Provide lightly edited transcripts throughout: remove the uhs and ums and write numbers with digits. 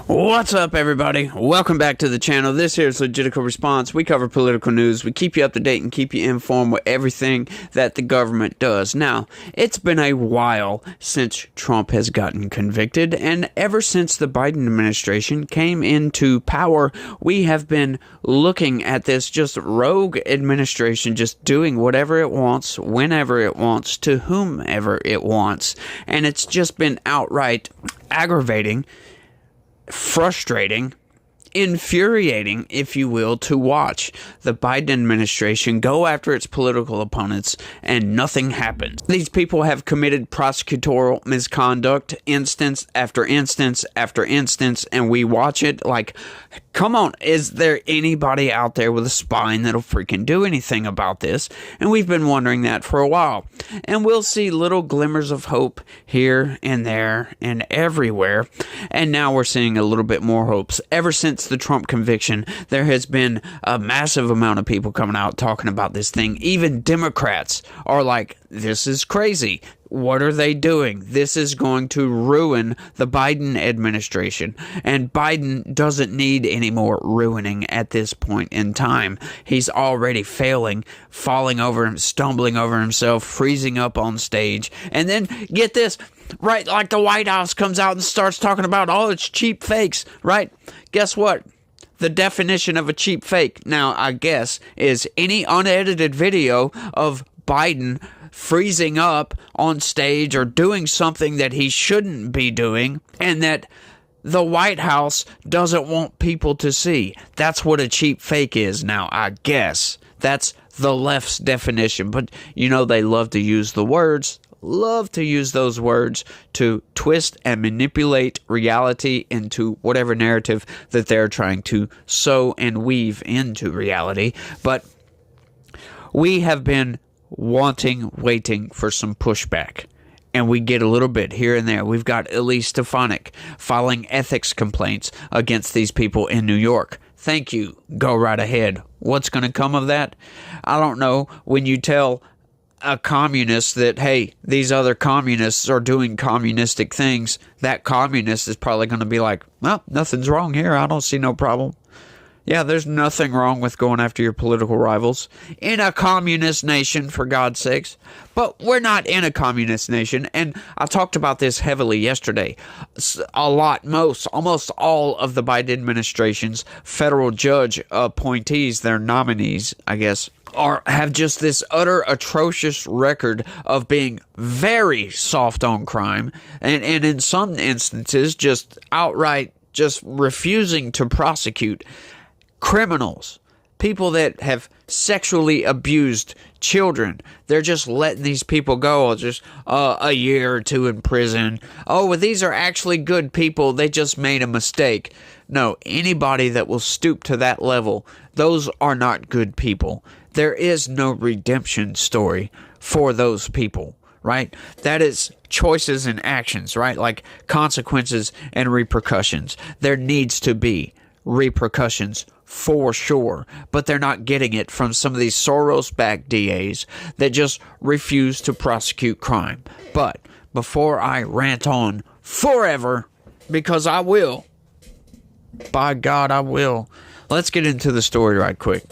What's up, everybody? Welcome back to the channel. This here is Legitical Response. We cover political news. We keep you up to date and keep you informed with everything that the government does. Now, it's been a while since Trump has gotten convicted, and ever since the Biden administration came into power, we have been looking at this just rogue administration just doing whatever it wants, whenever it wants, to whomever it wants. And it's just been outright aggravating, frustrating, infuriating, if you will, to watch the Biden administration go after its political opponents and nothing happens. These people have committed prosecutorial misconduct instance after instance after instance, and we watch it like, come on, is there anybody out there with a spine that'll freaking do anything about this? And we've been wondering that for a while. And we'll see little glimmers of hope here and there and everywhere. And now we're seeing a little bit more hopes. Ever since the Trump conviction, there has been a massive amount of people coming out talking about this thing. Even Democrats are like, this is crazy. What are they doing? This is going to ruin the Biden administration. And Biden doesn't need any more ruining at this point in time. He's already failing, falling over, stumbling over himself, freezing up on stage. And then, get this, right, like the White House comes out and starts talking about, oh, it's cheap fakes, right? Guess what? The definition of a cheap fake, now, I guess, is any unedited video of Biden freezing up on stage or doing something that he shouldn't be doing, and that the White House doesn't want people to see. That's what a cheap fake is now, I guess. That's the left's definition. But, you know, they love to use the words, love to use those words to twist and manipulate reality into whatever narrative that they're trying to sew and weave into reality. But we have been waiting for some pushback, and we get a little bit here and there. We've got Elise Stefanik filing ethics complaints against these people in New York. Thank you. Go right ahead. What's going to come of that? I don't know. When you tell a communist that, hey, these other communists are doing communistic things, that communist is probably going to be like, well, nothing's wrong here. I don't see no problem. Yeah, there's nothing wrong with going after your political rivals in a communist nation, for God's sakes. But we're not in a communist nation, and I talked about this heavily yesterday. A lot, almost all of the Biden administration's federal judge appointees, their nominees, I guess, have just this utter atrocious record of being very soft on crime, and in some instances just outright just refusing to prosecute criminals, people that have sexually abused children. They're just letting these people go, just a year or two in prison. Oh, well, these are actually good people. They just made a mistake. No, anybody that will stoop to that level, those are not good people. There is no redemption story for those people, right? That is choices and actions, right? Like consequences and repercussions. There needs to be repercussions for sure, but they're not getting it from some of these Soros-backed DAs that just refuse to prosecute crime. But before I rant on forever, because I will, by God I will, let's get into the story right quick.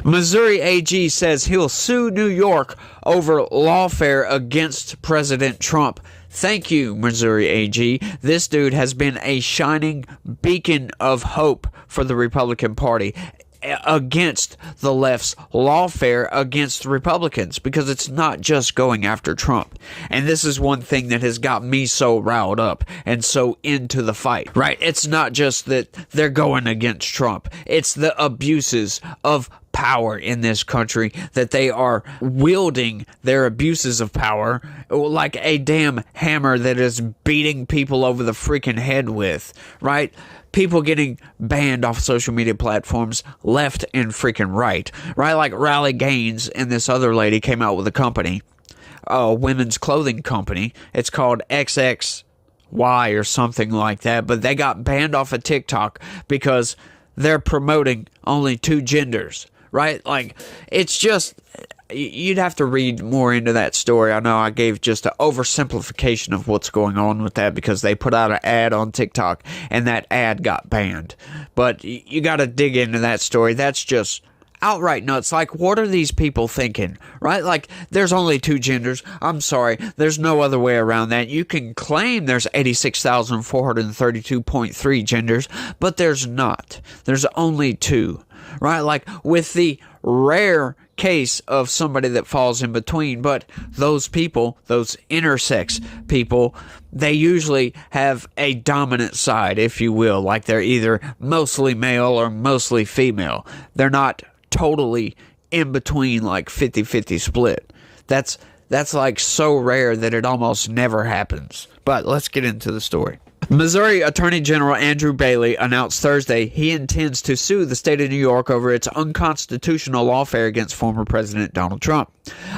Missouri AG says he'll sue New York over lawfare against President Trump. Thank you, Missouri AG. This dude has been a shining beacon of hope for the Republican Party against the left's lawfare against Republicans, because it's not just going after Trump. And this is one thing that has got me so riled up and so into the fight, right? It's not just that they're going against Trump. It's the abuses of power in this country, that they are wielding their abuses of power like a damn hammer that is beating people over the freaking head with, right? People getting banned off social media platforms left and freaking right, right? Like Riley Gaines and this other lady came out with a company, a women's clothing company. It's called XXY or something like that, but they got banned off of TikTok because they're promoting only two genders, right? Like, it's just, you'd have to read more into that story. I know I gave just an oversimplification of what's going on with that because they put out an ad on TikTok and that ad got banned. But you got to dig into that story. That's just outright nuts. Like, what are these people thinking, right? Like, there's only two genders. I'm sorry, there's no other way around that. You can claim there's 86,432.3 genders, but there's not. There's only two, right? Like, with the rare case of somebody that falls in between, but those people, those intersex people, they usually have a dominant side, if you will. Like, they're either mostly male or mostly female. They're not totally in between, like 50-50 split. That's like so rare that it almost never happens. But let's get into the story. Missouri Attorney General Andrew Bailey announced Thursday he intends to sue the state of New York over its unconstitutional lawfare against former President Donald Trump.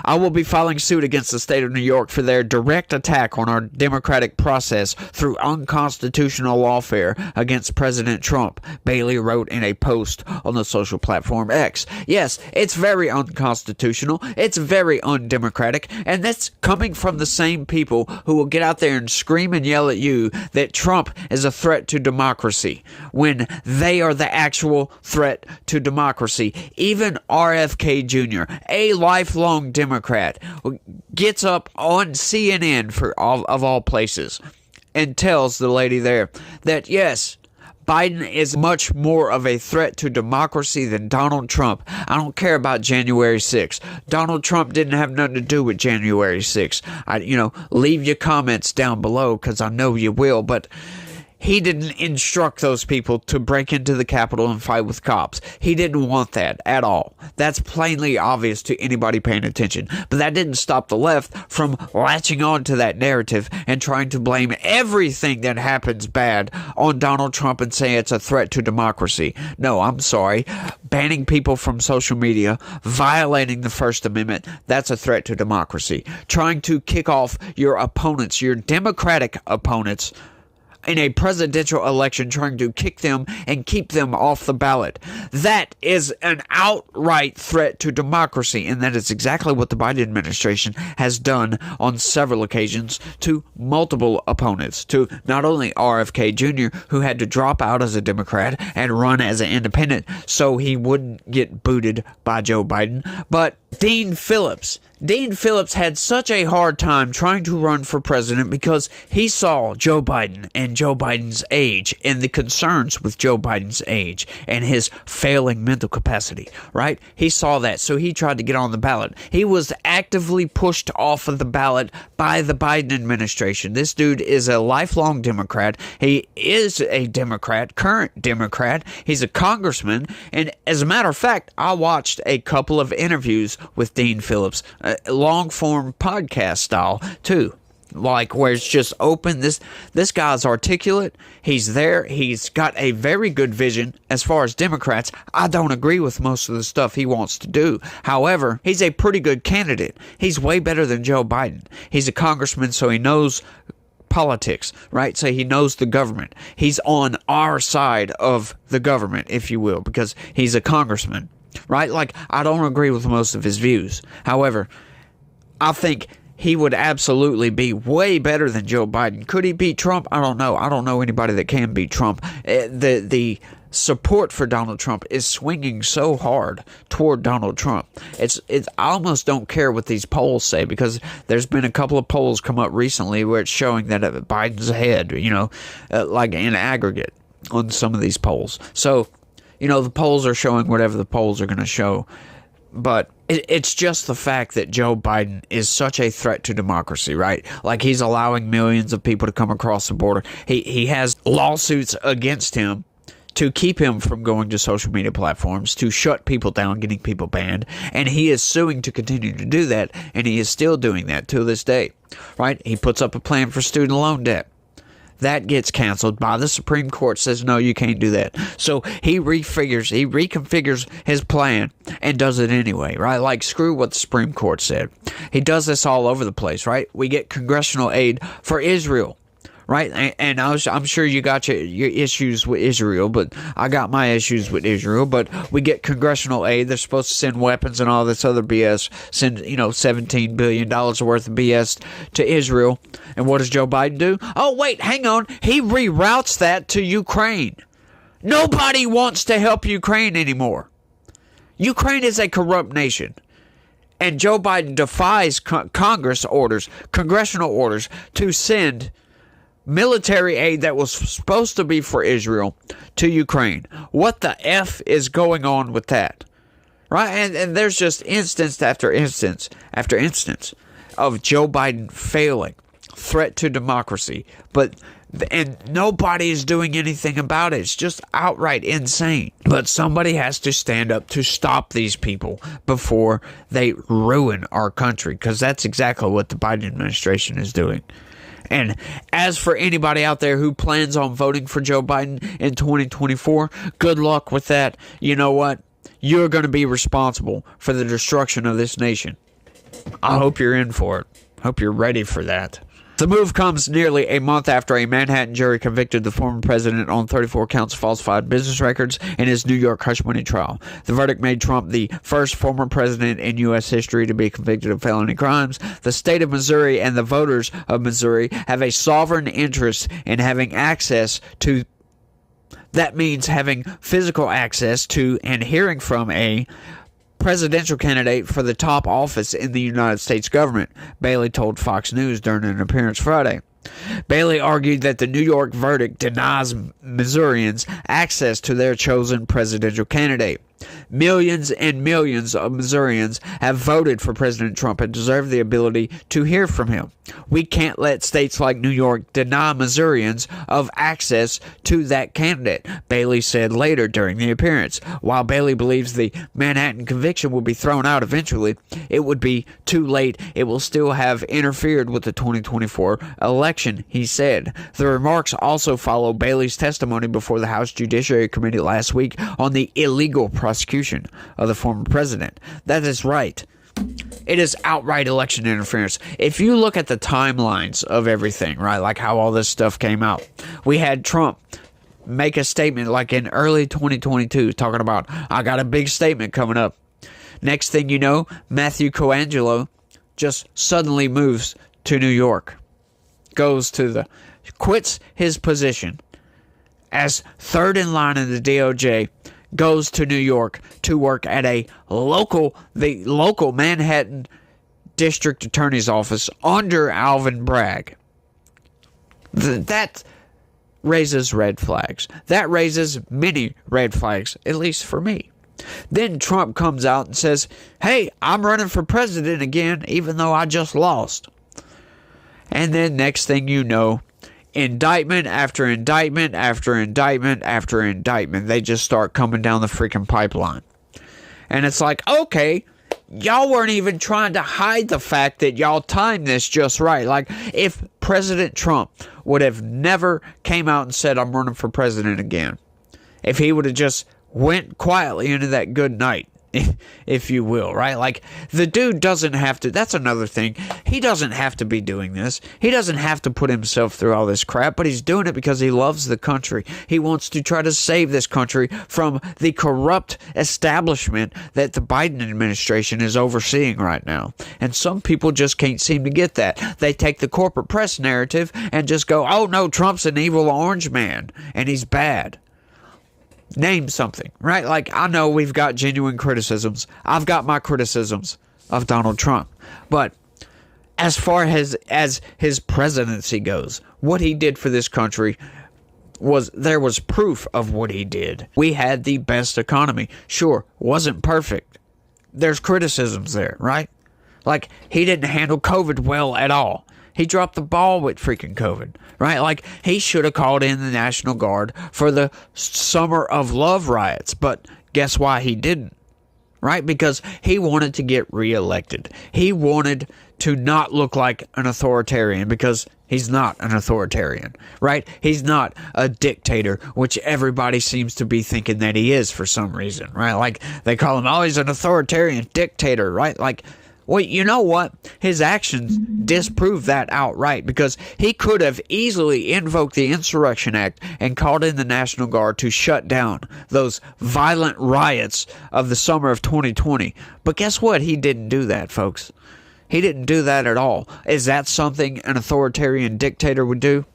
I will be filing suit against the state of New York for their direct attack on our democratic process through unconstitutional lawfare against President Trump, Bailey wrote in a post on the social platform X. Yes, it's very unconstitutional, it's very undemocratic, and that's coming from the same people who will get out there and scream and yell at you that Trump is a threat to democracy when they are the actual threat to democracy. Even RFK Jr., a lifelong Democrat, gets up on CNN for all places and tells the lady there that yes, Biden is much more of a threat to democracy than Donald Trump. I don't care about January 6th. Donald Trump didn't have nothing to do with January 6th. Leave your comments down below because I know you will, but he didn't instruct those people to break into the Capitol and fight with cops. He didn't want that at all. That's plainly obvious to anybody paying attention. But that didn't stop the left from latching on to that narrative and trying to blame everything that happens bad on Donald Trump and say it's a threat to democracy. No, I'm sorry. Banning people from social media, violating the First Amendment, that's a threat to democracy. Trying to kick off your opponents, your Democratic opponents, in a presidential election, trying to kick them and keep them off the ballot. That is an outright threat to democracy, and that is exactly what the Biden administration has done on several occasions to multiple opponents, to not only RFK Jr., who had to drop out as a Democrat and run as an independent so he wouldn't get booted by Joe Biden, but Dean Phillips. Dean Phillips had such a hard time trying to run for president because he saw Joe Biden and Joe Biden's age and the concerns with Joe Biden's age and his failing mental capacity, right? He saw that, so he tried to get on the ballot. He was actively pushed off of the ballot by the Biden administration. This dude is a lifelong Democrat. He is a Democrat, current Democrat. He's a congressman, and as a matter of fact, I watched a couple of interviews with Dean Phillips, long form podcast style too, like where it's just open. This guy's articulate. He's there. He's got a very good vision as far as Democrats. I don't agree with most of the stuff he wants to do. However, he's a pretty good candidate. He's way better than Joe Biden. He's a congressman, so he knows politics, right? So he knows the government. He's on our side of the government, if you will, because he's a congressman. Right? Like, I don't agree with most of his views. However, I think he would absolutely be way better than Joe Biden. Could he beat Trump? I don't know. I don't know anybody that can beat Trump. The support for Donald Trump is swinging so hard toward Donald Trump. It's I almost don't care what these polls say, because there's been a couple of polls come up recently where it's showing that Biden's ahead, like in aggregate on some of these polls. So, the polls are showing whatever the polls are going to show. But it's just the fact that Joe Biden is such a threat to democracy, right? Like, he's allowing millions of people to come across the border. He has lawsuits against him to keep him from going to social media platforms, to shut people down, getting people banned. And he is suing to continue to do that, and he is still doing that to this day, right? He puts up a plan for student loan debt. That gets canceled by the Supreme Court, says, no, you can't do that. So he reconfigures his plan and does it anyway, right? Like, screw what the Supreme Court said. He does this all over the place, right? We get congressional aid for Israel, right? And I'm sure you got your issues with Israel, but I got my issues with Israel. But we get congressional aid. They're supposed to send weapons and all this other BS. Send, $17 billion worth of BS to Israel. And what does Joe Biden do? Oh, wait, hang on. He reroutes that to Ukraine. Nobody wants to help Ukraine anymore. Ukraine is a corrupt nation. And Joe Biden defies congressional orders to send military aid that was supposed to be for Israel to Ukraine. What the F is going on with that? Right? And there's just instance after instance after instance of Joe Biden failing. Threat to democracy. And nobody is doing anything about it. It's just outright insane. But somebody has to stand up to stop these people before they ruin our country, because that's exactly what the Biden administration is doing. And as for anybody out there who plans on voting for Joe Biden in 2024, good luck with that. You know what? You're going to be responsible for the destruction of this nation. I hope you're in for it. Hope you're ready for that. The move comes nearly a month after a Manhattan jury convicted the former president on 34 counts of falsified business records in his New York hush money trial. The verdict made Trump the first former president in U.S. history to be convicted of felony crimes. The state of Missouri and the voters of Missouri have a sovereign interest in having access to. That means having physical access to and hearing from a presidential candidate for the top office in the United States government, Bailey told Fox News during an appearance Friday. Bailey argued that the New York verdict denies Missourians access to their chosen presidential candidate. Millions and millions of Missourians have voted for President Trump and deserve the ability to hear from him. We can't let states like New York deny Missourians of access to that candidate, Bailey said later during the appearance. While Bailey believes the Manhattan conviction will be thrown out eventually, it would be too late. It will still have interfered with the 2024 election, he said. The remarks also follow Bailey's testimony before the House Judiciary Committee last week on the illegal prosecution of the former president. That is right. It is outright election interference. If you look at the timelines of everything, right, like how all this stuff came out, we had Trump make a statement like in early 2022 talking about, I got a big statement coming up. Next thing you know, Matthew Coangelo just suddenly moves to New York, quits his position as third in line in the DOJ, goes to New York to work at the local Manhattan District Attorney's Office under Alvin Bragg. That raises red flags. That raises many red flags, at least for me. Then Trump comes out and says, hey, I'm running for president again, even though I just lost. And then next thing you know, indictment after indictment after indictment after indictment. They just start coming down the freaking pipeline. And it's like, okay, y'all weren't even trying to hide the fact that y'all timed this just right. Like, if President Trump would have never came out and said, I'm running for president again, if he would have just went quietly into that good night, if you will, right? Like, the dude doesn't have to, that's another thing. He doesn't have to be doing this. He doesn't have to put himself through all this crap, but he's doing it because he loves the country. He wants to try to save this country from the corrupt establishment that the Biden administration is overseeing right now. And some people just can't seem to get that. They take the corporate press narrative and just go, oh no, Trump's an evil orange man and he's bad. Name something, right? Like, I know we've got genuine criticisms. I've got my criticisms of Donald Trump. But as far as his presidency goes, what he did for this country there was proof of what he did. We had the best economy. Sure, wasn't perfect. There's criticisms there, right? Like, he didn't handle COVID well at all. He dropped the ball with freaking COVID, right? Like, he should have called in the National Guard for the Summer of Love riots, but guess why he didn't, right? Because he wanted to get reelected. He wanted to not look like an authoritarian, because he's not an authoritarian, right? He's not a dictator, which everybody seems to be thinking that he is for some reason, right? Like, they call him, oh, he's an authoritarian dictator, right? Like, Well, you know what? His actions disprove that outright, because he could have easily invoked the Insurrection Act and called in the National Guard to shut down those violent riots of the summer of 2020. But guess what? He didn't do that, folks. He didn't do that at all. Is that something an authoritarian dictator would do?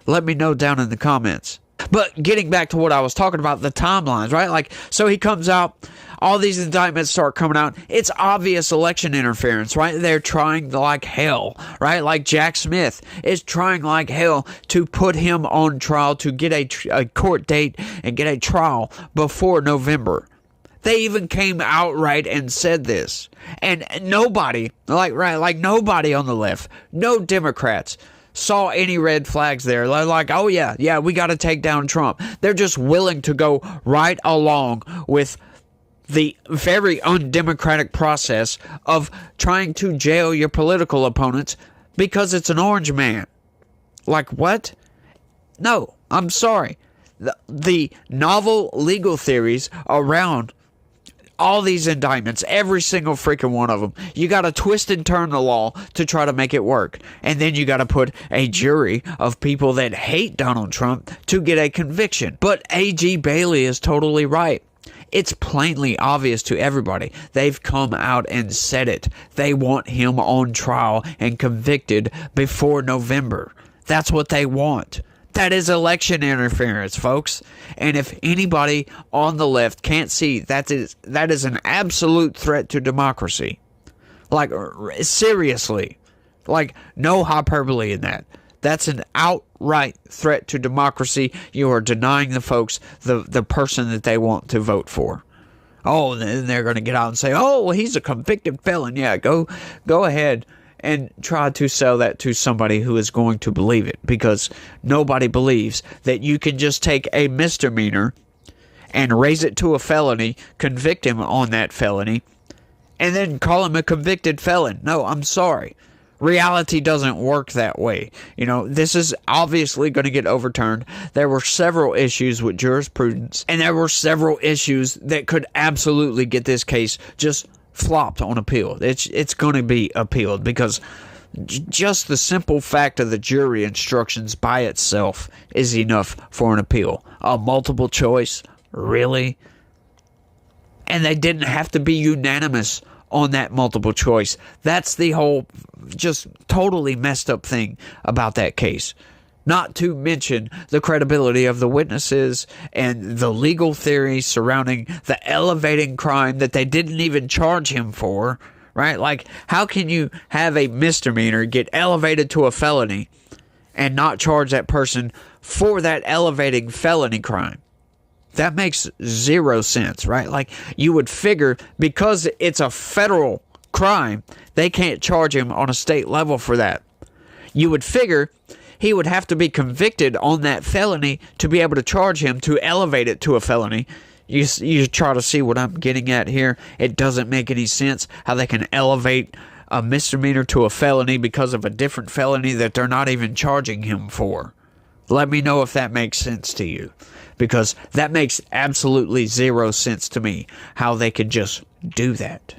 Let me know down in the comments. But getting back to what I was talking about, the timelines, right? Like, so he comes out, all these indictments start coming out. It's obvious election interference, right? They're trying like hell, right? Like Jack Smith is trying like hell to put him on trial, to get a court date and get a trial before November. They even came outright and said this. And nobody, nobody on the left, no Democrats, saw any red flags there. They're like, oh yeah, we got to take down Trump. They're just willing to go right along with the very undemocratic process of trying to jail your political opponents because it's an orange man. Like, what? No, I'm sorry. The novel legal theories around all these indictments, every single freaking one of them, you got to twist and turn the law to try to make it work. And then you got to put a jury of people that hate Donald Trump to get a conviction. But A.G. Bailey is totally right. It's plainly obvious to everybody. They've come out and said it. They want him on trial and convicted before November. That's what they want. That is election interference, folks. And if anybody on the left can't see that is an absolute threat to democracy. Like, seriously. Like, no hyperbole in that. That's an outright threat to democracy. You are denying the folks the person that they want to vote for. Oh, and then they're going to get out and say, oh, well, he's a convicted felon. Yeah, go ahead and try to sell that to somebody who is going to believe it, because nobody believes that you can just take a misdemeanor and raise it to a felony, convict him on that felony, and then call him a convicted felon. No, I'm sorry. Reality doesn't work that way. You know, this is obviously going to get overturned. There were several issues with jurisprudence, and there were several issues that could absolutely get this case just flopped on appeal. It's going to be appealed, because just the simple fact of the jury instructions by itself is enough for an appeal. A multiple choice? Really? And they didn't have to be unanimous on that multiple choice. That's the whole just totally messed up thing about that case. Not to mention the credibility of the witnesses and the legal theory surrounding the elevating crime that they didn't even charge him for, right? Like, how can you have a misdemeanor get elevated to a felony and not charge that person for that elevating felony crime? That makes zero sense, right? Like, you would figure because it's a federal crime, they can't charge him on a state level for that. You would figure he would have to be convicted on that felony to be able to charge him to elevate it to a felony. You try to see what I'm getting at here. It doesn't make any sense how they can elevate a misdemeanor to a felony because of a different felony that they're not even charging him for. Let me know if that makes sense to you, because that makes absolutely zero sense to me, how they could just do that.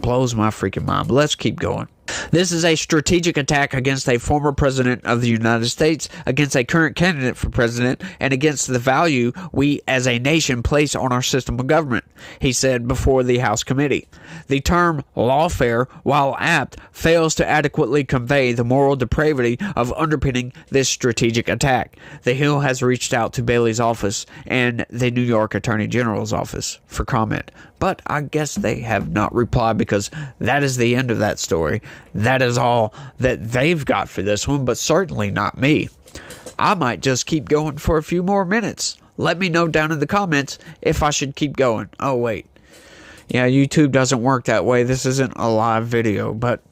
Blows my freaking mind. But let's keep going. This is a strategic attack against a former president of the United States, against a current candidate for president, and against the value we as a nation place on our system of government, he said before the House committee. The term lawfare, while apt, fails to adequately convey the moral depravity of underpinning this strategic attack. The Hill has reached out to Bailey's office and the New York Attorney General's office for comment, but I guess they have not replied, because that is the end of that story. That is all that they've got for this one, but certainly not me. I might just keep going for a few more minutes. Let me know down in the comments if I should keep going. Oh, wait. Yeah, YouTube doesn't work that way. This isn't a live video, but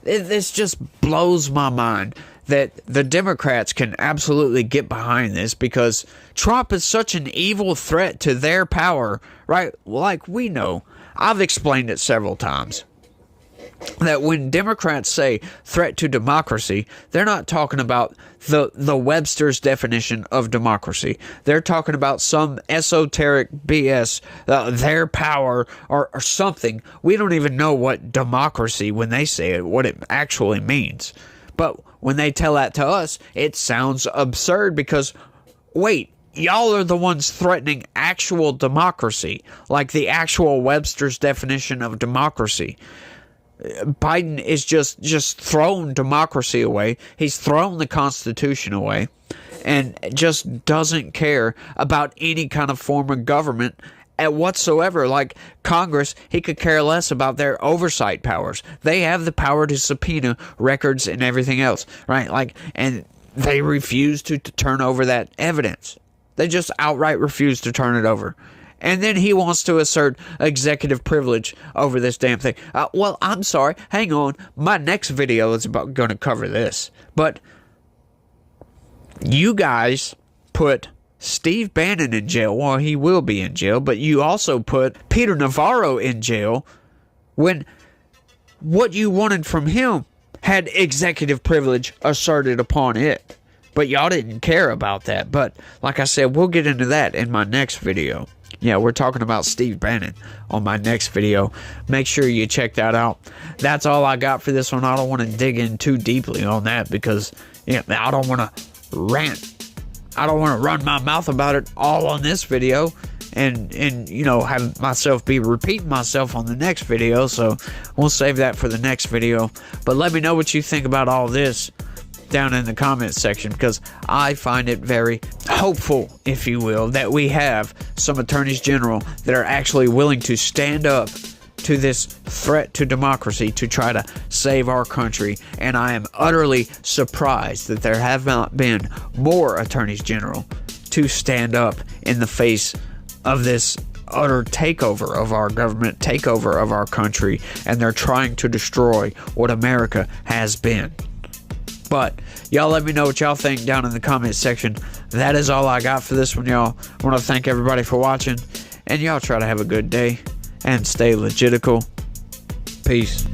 this just blows my mind that the Democrats can absolutely get behind this, because Trump is such an evil threat to their power, right? Like we know. I've explained it several times. that when Democrats say threat to democracy, they're not talking about the Webster's definition of democracy. They're talking about some esoteric BS, their power or something. We don't even know what democracy, when they say it, what it actually means. But when they tell that to us, it sounds absurd because, wait, y'all are the ones threatening actual democracy, like the actual Webster's definition of democracy. Biden is just thrown democracy away. He's thrown the Constitution away and just doesn't care about any kind of form of government whatsoever. Like Congress, he could care less about their oversight powers. They have the power to subpoena records and everything else, right? Like, and they refuse to turn over that evidence. They just outright refuse to turn it over. And then he wants to assert executive privilege over this damn thing. Well, I'm sorry. Hang on. My next video is going to cover this. But you guys put Steve Bannon in jail. Well, he will be in jail. But you also put Peter Navarro in jail when what you wanted from him had executive privilege asserted upon it. But y'all didn't care about that. But like I said, we'll get into that in my next video. Yeah, we're talking about Steve Bannon on my next video. Make sure you check that out. That's all I got for this one. I don't want to dig in too deeply on that because I don't want to rant. I don't want to run my mouth about it all on this video and have myself be repeating myself on the next video. So we'll save that for the next video. But let me know what you think about all this down in the comments section, because I find it very hopeful, if you will, that we have some attorneys general that are actually willing to stand up to this threat to democracy to try to save our country. And I am utterly surprised that there have not been more attorneys general to stand up in the face of this utter takeover of our government, takeover of our country, and they're trying to destroy what America has been. But y'all let me know what y'all think down in the comments section. That is all I got for this one, y'all. I want to thank everybody for watching. And y'all try to have a good day and stay legitical. Peace.